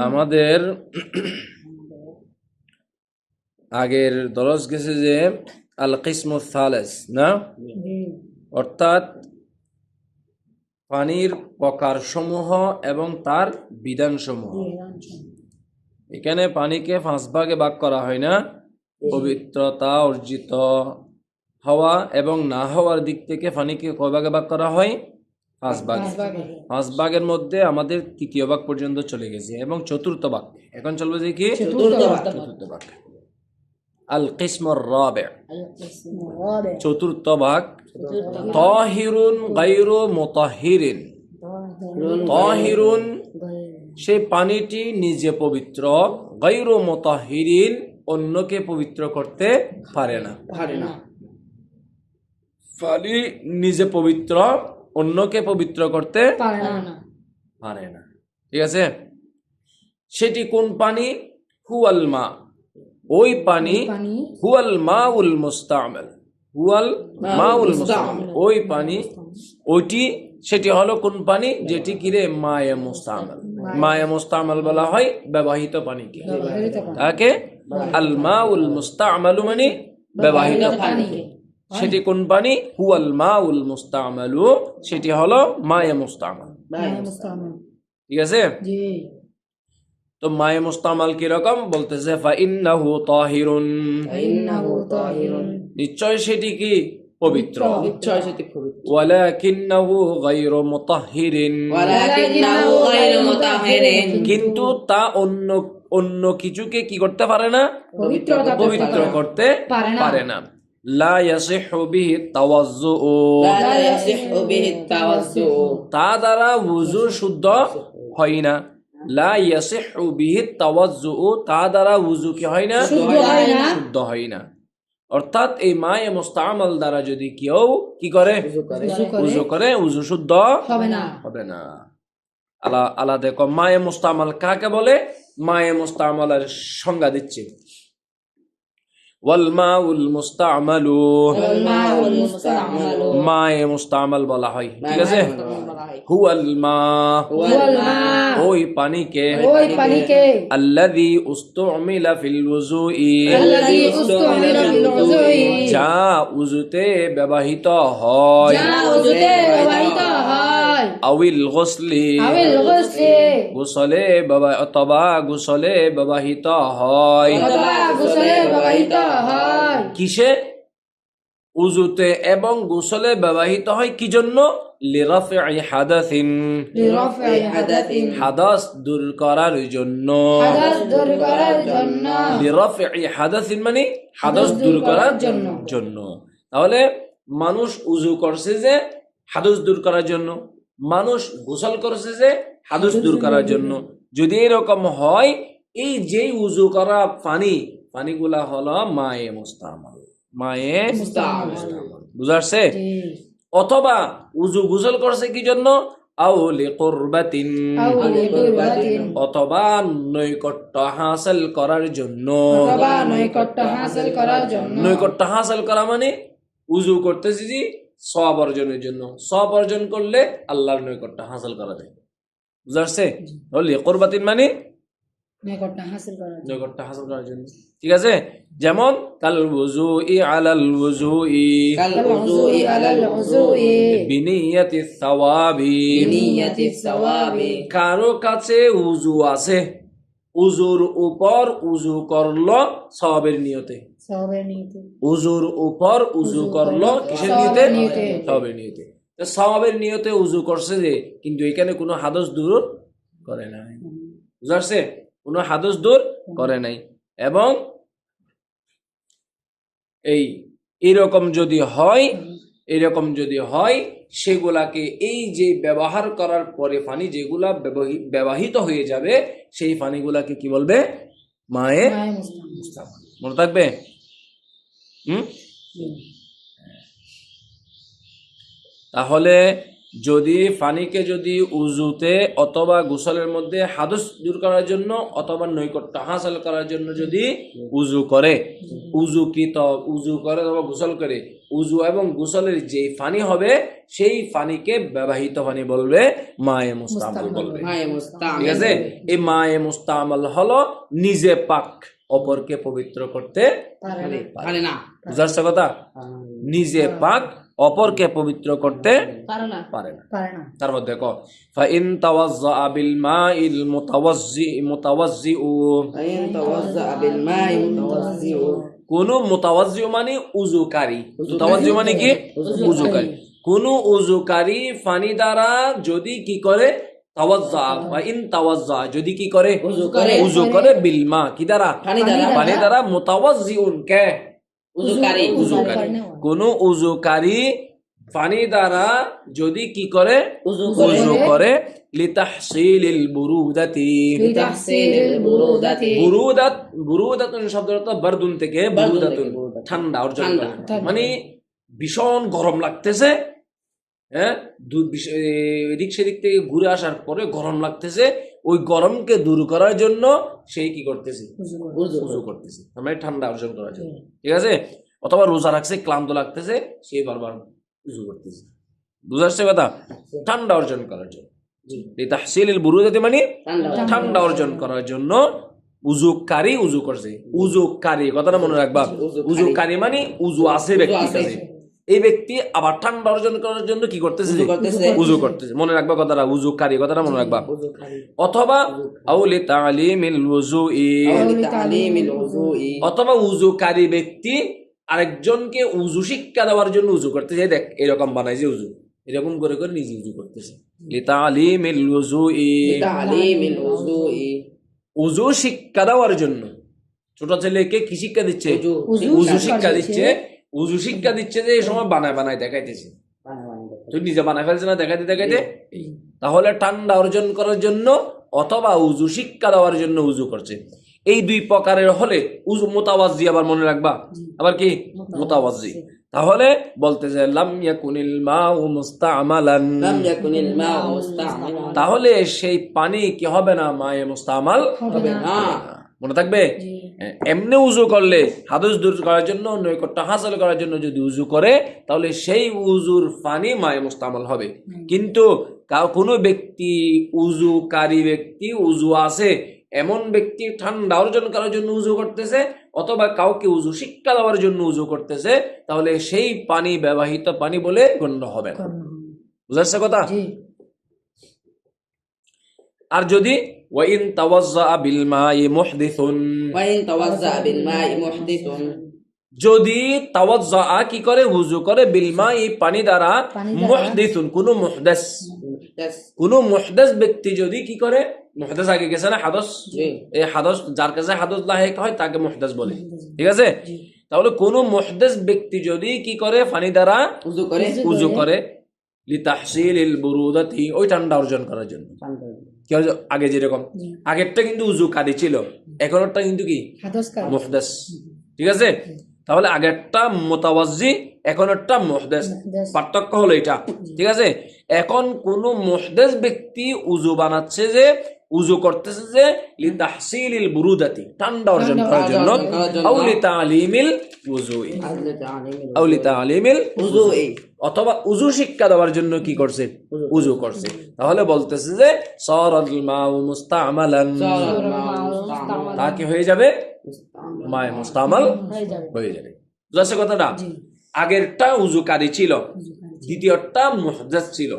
আমাদের আগের দরস গেছে যে আল কিসমুস সালেস না, অর্থাৎ পানির প্রকার সমূহ এবং তার বিধান সমূহ। এখানে পানিকে 5 ভাগে ভাগ করা হয় না, পবিত্রতা অর্জিত হওয়া এবং না হওয়ার দিক থেকে পানিকে কয় ভাগে ভাগ করা হয়? 5 ভাগে। 5 ভাগের মধ্যে আমাদের তৃতীয় ভাগ পর্যন্ত চলে গেছে এবং চতুর্থ ভাগ এখন চলবে যে কি চতুর্থ ভাগ আল কিসমুর রাবি, চতুর্থ ভাগ তাহিরুন গায়রু মুতাহহিরিন। তাহিরুন সেই পানিটি নিজে পবিত্র, গায়রু মুতাহহিরিন অন্যকে পবিত্র করতে পারে না। পানি নিজে পবিত্র, অন্যকে পবিত্র করতে পারে না। ঠিক আছে, সেটি কোন পানি? হুয়াল মা, ওই পানি হুয়াল মাউল মুস্তামাল, হুয়াল মাউল মুস্তামাল, ওই পানি, ওইটি সেটি হলো কোন পানি? যেটি কিরে মায়ে মুস্তামাল। মায়ে মুস্তামাল বলা হয় ব্যবহৃত পানিকে, তাকে আল মাউল মুস্তামাল মানে ব্যবহৃত পানি। সেটি কোন পানি? হুয়াল মাউল মুস্তামালু, সেটি হলো মায়ে মুস্তামাল। ঠিক আছে, তো মায়ে মুস্তামাল কি রকম বলতেছে? ফাইন্নাহু তাহিরুন, নিশ্চয় সেটি কি পবিত্র, ওয়ালাকিন্নাহু গায়রু মুতাহহিরিন, কিন্তু তা অন্য কিছুকে কি করতে পারে না? পবিত্র করতে পারে না। লা ইয়াসিহু বিহি তাওয়াজ্জু, তা দ্বারা ওযু শুদ্ধ হয় না। লা ইয়াসিহু বিহি তাওয়াজ্জু, তা দ্বারা ওযু কি হয় না? শুদ্ধ হয় না। অর্থাৎ এই মায়ে মুস্তামাল দ্বারা যদি কেউ কি করে? ওযু করে, ওযু শুদ্ধ হবে না। আলা দেখো মায়ে মুস্তামাল কাকে বলে? মায়ে মুস্তামালের সংজ্ঞা দিচ্ছে, ওয়াল মাউল মুস্তামালু, মায়ে মুস্তামাল বলা হয়। ঠিক আছে, হুয়াল মা, ওই পানিকে, আল্লাযী উস্তুমিলা ফিল ওযুই, যা উযুতে ব্যবহৃত হয়, আউল গোসলি, গোসলে অথবা গোসলে ব্যবহৃত হয়। কিসে? উযুতে এবং গোসলে ব্যবহৃত হয় কি জন্য? লিরাফি হাদাসিন, হাদাস দূর করার জন্য। লিরাফি হাদাসিন মানে হাদাস দূর করার জন্য। তাহলে মানুষ উযু করছে যে হাদাস দূর করার জন্য, মানুষ গোসল করছে যে হাদাস দূর করার জন্য। যদি এরকম হয়, এই যে উযু করা পানিগুলা হলো মায়ে মুস্তামাল, মায়ে মুস্তামাল, বুঝাচ্ছে? অথবা উযু গোসল করছে কি জন্য? আও লিকুরবাতিন, অথবা নৈকট্য হাসিল করার জন্য। নৈকট্য হাসিল করা মানে উযু করতেছি যে সওয়াব অর্জনের জন্য, সওয়াব অর্জন করলে আল্লাহর নৈকট্য হাসিল করা যায়। বুঝাচ্ছে? লিকুরবাতিন মানে নৈকট্য হাসিল করার জন্য। ঠিক আছে, যেমন কাল ওযুই আলাল ওযুই, বিনিয়াতিস সাওয়াবি, কারো কাছে উযু আছে, উযুর উপর উযু করলো সওয়াবের নিয়তে। উযুর উপর উযু করলো কিসের নিয়তে? সওয়াবের নিয়তে। তো সওয়াবের নিয়তে উযু করছে যে, কিন্তু এখানে কোনো হাদাস দূর করে নাই। বুঝাচ্ছে? কোনো হাদাস দূর করে নাই। এবং এইরকম যদি হয় সেগুলাকে এই যে ব্যবহার করার পরে পানি যেগুলা ব্যবহৃত হয়ে যাবে, সেই পানিগুলাকে কি বলবে? মায়ে মুস্তামাল। মনে থাকবে? তাহলে যদি পানিকে যদি উজুতে অথবা গোসলের মধ্যে হাদস দূর করার জন্য অথবা নৈকট্য হাসিল করার জন্য যদি উজু করে, উজু করে অথবা গোসল করে, উজু এবং গোসলের যে পানি হবে সেই পানিকে ব্যবহৃত পানি বলবে, মায়ে মুস্তামাল বলবে। ঠিক আছে, এই মায়ে মুস্তামাল হলো নিজে পাক, অপরকে পবিত্র করতে পারে না। বুঝাচ্ছে কথা? নিজে পাক, অপরকে পবিত্র করতে পারে না। তারপর দেখো, ফাইন তাওয়াজ্জা বিল মাইল মুতাওয়াজ্জিউ, কোন মুতাওয়াজ্জিউ মানে উযুকারী, মুতাওয়াজ্জিউ মানে কি? উযুকারী। কোন উযুকারী পানি দ্বারা যদি কি করে, তাওয়াজ্জা, ফাইন তাওয়াজ্জা যদি কি করে, উযু করে, বিল মা কি দ্বারা, পানি দ্বারা, মুতাওয়াজ্জিউন কে, উযুকারী। কোন উযুকারী পানি দ্বারা যদি কি করে, উযু করে, লিতাহসিলিল বুরুদাতি, বুরুদাতুন শব্দের অর্থ বারদুন থেকে, বুরুদাতুন ঠান্ডা অর্জন করা, মানে ভীষণ গরম লাগতেছে, হ্যাঁ, এদিক সেদিক থেকে ঘুরে আসার পরে গরম লাগতেছে, ওই গরমকে দূর করার জন্য সেই কি করতেছে, উযু করতেছে, মানে ঠান্ডা অর্জন করার জন্য। ঠিক আছে, অথবা রোজা রাখছে, ক্লান্ত লাগতেছে, সে বারবার উযু করতেছে। বুঝাচ্ছে কথা? ঠান্ডা অর্জন করার জন্য, তাহসিলিল বুরুদাতি মানে ঠান্ডা অর্জন করার জন্য উযুকারী উযু করছে। উযুকারী কথাটা মনে রাখবা, উযুকারী মানে উযু আছে ব্যক্তির কাছে, এই ব্যক্তি আবার ঠান্ডা অর্জন করার জন্য কি করতেছে, উযু করতেছে। মনে রাখবা কথাটা, উযুকারী কথাটা মনে রাখবা। অথবা আউলি তালিমিল উযুই, অথবা উযুকারী ব্যক্তি আরেকজনকে উযু শিক্ষা দেওয়ার জন্য উযু করতেছে। দেখ এরকম বানাই যে উযু, এরকম করে করে নিজে উযু করতেছে। লিতালিমিল উযুই, উযু শিক্ষা দেওয়ার জন্য। ছোট ছেলেকে কি শিক্ষা দিচ্ছে? উযু শিক্ষা দিচ্ছে। উযু শিক্ষা দিচ্ছে যে এই সময় বানায় বানায় দেখাইতেছে, তুই নিজে বানায় ফেলছে না দেখাইতে দেখাইতে। তাহলে ঠান্ডা অর্জন করার জন্য অথবা উযু শিক্ষা দেওয়ার জন্য উযু করছে। এই দুই প্রকারের হলে উযু মুতাওয়াজ্জি, আবার মনে রাখবা, আবার কি মুতাওয়াজ্জি। তাহলে বলতেছে লাম ইয়াকুনিল মাউ মুস্তামালান, তাহলে সেই পানি কি হবে না, মায়ে মুস্তামাল হবে না। মনে থাকবে, এমনি উযু করলে হাদস দূর করার জন্য, নৈকট্য হাসিল করার জন্য যদি উযু করে, তাহলে সেই উযুর পানি মায়ে মুস্তামাল হবে। কিন্তু কোনো ব্যক্তি, উযুকারী ব্যক্তি, উযু আছে এমন ব্যক্তি ঠান্ডা অর্জন করার জন্য উযু করতেছে, অথবা কাউকে উযু শিক্ষা দেওয়ার জন্য উযু করতেছে, তাহলে সেই পানি ব্যবহৃত পানি বলে গণ্য হবে না। বুঝাচ্ছে কথা? আর যদি ওয়াইন তাওয়াজ্জা বিল মাই মুহদিসুন, যদি তাওয়াজ্জা কি করে, উযু করে, বিল মাই পানি দ্বারা, মুহদিসুন কোন মুহদাস, কোন মুহদাস ব্যক্তি যদি কি করে, মুহদাস আগে গেছে না হাদস, এই হাদস যার কাছে হাদস লাহেক হয় তাকে মুহদাস বলে। ঠিক আছে, তাহলে কোন মুহদাস ব্যক্তি যদি কি করে, পানি দ্বারা উযু করে, লিতাহসিলিল বুরুদাতি, ওই ঠান্ডা অর্জন করার জন্য। আগে যেরকম, আগেরটা কিন্তু উযুকারী ছিল, এখনটা কিন্তু কি মুহদাস। ঠিক আছে, তাহলে আগেরটা মুতাওয়াজ্জি, এখনটা মুহদাস, পার্থক্য হলো এটা। ঠিক আছে, এখন কোন মুহদাস ব্যক্তি উযু বানাচ্ছে, যে উযু করতেছে যে লিতাহসিলিল বুরুদাতি, ঠান্ডা অর্জন করার জন্য, আও লিতালিমিল উযুই, আও লিতালিমিল উযুই, অথবা উযু শিক্ষা দেওয়ার জন্য কি করছে, উযু করছে। তাহলে বলতেছে যে সারাল মাউ মুস্তামালান, তা কি হয়ে যাবে, মায়ে মুস্তামাল হয়ে যাবে। বুঝাচ্ছে কথাটা? আগেরটা উযুকারী ছিল, দ্বিতীয়টা মুহদাস ছিল,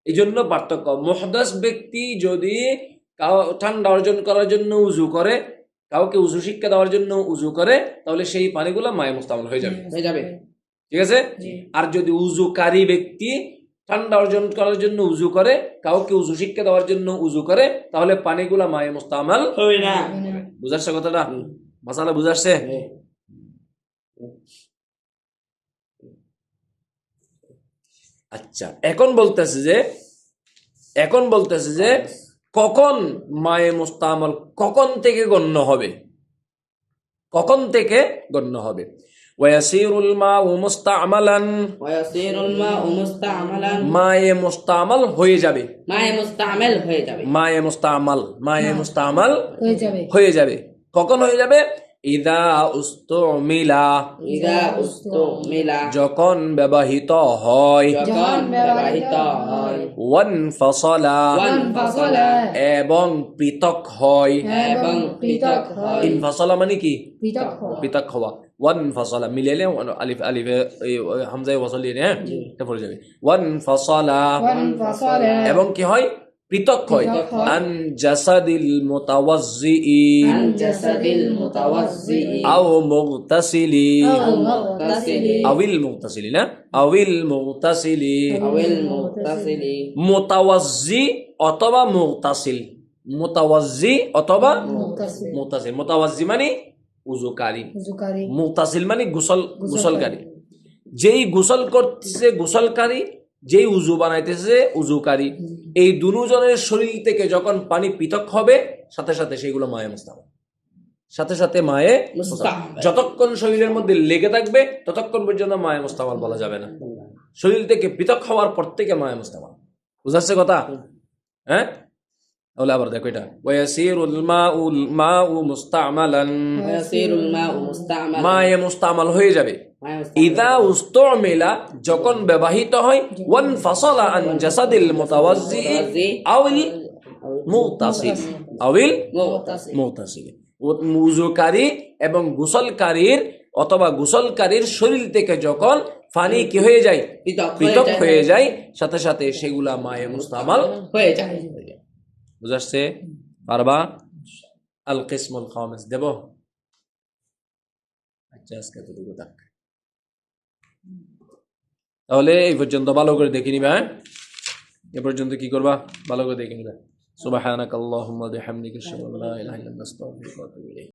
এই জন্য পার্থক্য। মুহদাস ব্যক্তি যদি ঠান্ডা অর্জন করার জন্য উযু করে, কাউকে উযু শিক্ষা দেওয়ার জন্য উযু করে, তাহলে সেই পানিগুলো মায়ে মুস্তামাল হয়ে যাবে। ঠিক আছে, আর যদি উযুকারী ব্যক্তি ঠান্ডা অর্জন করার জন্য উযু করে, কাউকে উযু শিক্ষা দেওয়ার জন্য উযু করে, তাহলে পানিগুলা মায়ে মুস্তামাল হবে না। বুঝাচ্ছে কথাটা? মাসালা বুঝাচ্ছে? আচ্ছা, এখন বলতেছে যে কখন মায়ে মুস্তামাল কখন থেকে গণ্য হবে, কখন থেকে গণ্য হবে। ওয়াসিরুল মাউ মুস্তামালান, ওয়াসিরুল মাউ মুস্তামালান, মায়ে মুস্তামাল হয়ে যাবে, মায়ে মুস্তামেল হয়ে যাবে, মায়ে মুস্তামাল, মায়ে মুস্তামাল হয়ে যাবে। হয়ে যাবে। কখন হয়ে যাবে? ইদা উস্তুমিলা, ইদা উস্তুমিলা, যখন ব্যবহৃত হয়, যখন ব্যবহৃত হয়, ওয়ানফাসালা, ওয়ানফাসালা, এবং পৃথক হয়। এবং পৃথক হয়, ইনফাসালা মানে কি? পৃথক হওয়া। পৃথক হওয়া। ওয়ানফাসালা মিলাইলে আলিফ আলিফে এই হামজায় ওয়াসাল দিয়ে হ্যাঁ, এটা পড়ে যাবে। ওয়ানফাসালা, ওয়ানফাসালা, এবং কি হয়? পৃথক হয়। পৃথক হয়। আন জাসাদিল মুতাওয়াজ্জিই আন জাসাদিল মুতাওয়াজ্জিই, আও মুগতাসিলি, আও মুগতাসিলি, আউল মুগতাসিলি না, আউল মুগতাসিলি, আওয়াল মুগতাসিলি, মুতাওয়াজ্জি অথবা মুগতাসিল, মুতাওয়াজ্জি অথবা মুগতাসিল, মুগতাসিল। মুতাওয়াজ্জি মানে উযুকারী, উযুকারী, মুগতাসিল মানে গোসলকারী। যেই গোসল করতেছে গোসলকারী, যেই উজু বানাইতেছে উজুকারী, এই দুজনের শরীর থেকে যখন পানি পৃথক হবে সাথে সাথে সেগুলো মায়ে মুস্তামাল, সাথে সাথে মায়ে মুস্তামাল। যতক্ষণ শরীরের মধ্যে লেগে থাকবে ততক্ষণ পর্যন্ত মায়ে মুস্তামাল বলা যাবে না। শরীর থেকে পৃথক হওয়ার পর থেকে মায়ে মুস্তামাল। বুঝাচ্ছে কথা? হ্যাঁ, তাহলে আবার দেখো এটা, ওয়াসিরুল মাউ মুস্তামালান, ওয়াসিরুল মাউ মুস্তামালান, মায়ে মুস্তামাল হয়ে যাবে। মায়ে মুস্তামাল, ইদা উস্তুমিলা, যখন ব্যবহৃত হয়, ওয়ানফাসালা আন জাসাদিল মুতাওয়াজ্জি আউল মুগতাসিল, আউল মুগতাসিল, মুগতাসিল। উযুকারী এবং গোসলকারীর অথবা গোসলকারীর শরীর থেকে যখন পানি কি হয়ে যায়? পৃথক হয়ে যায়, সাথে সাথে সেগুলা মায়ে মুস্তামাল হয়ে যায়। বুঝাচ্ছে? পারবা? আল কিসমুল খামিস দেব? আচ্ছা, আজকে এতটুকু থাক। তাহলে এই পর্যন্ত ভালো করে দেখে নিবা। হ্যাঁ, এ পর্যন্ত কি করবা? ভালো করে দেখে নিবা। সুবহানাকাল্লাহুম্মা বিহামদিকা আশহাদু আল্লা ইলাহা ইল্লা আনতা আস্তাগফিরুকা ওয়া আতুবু ইলাইক।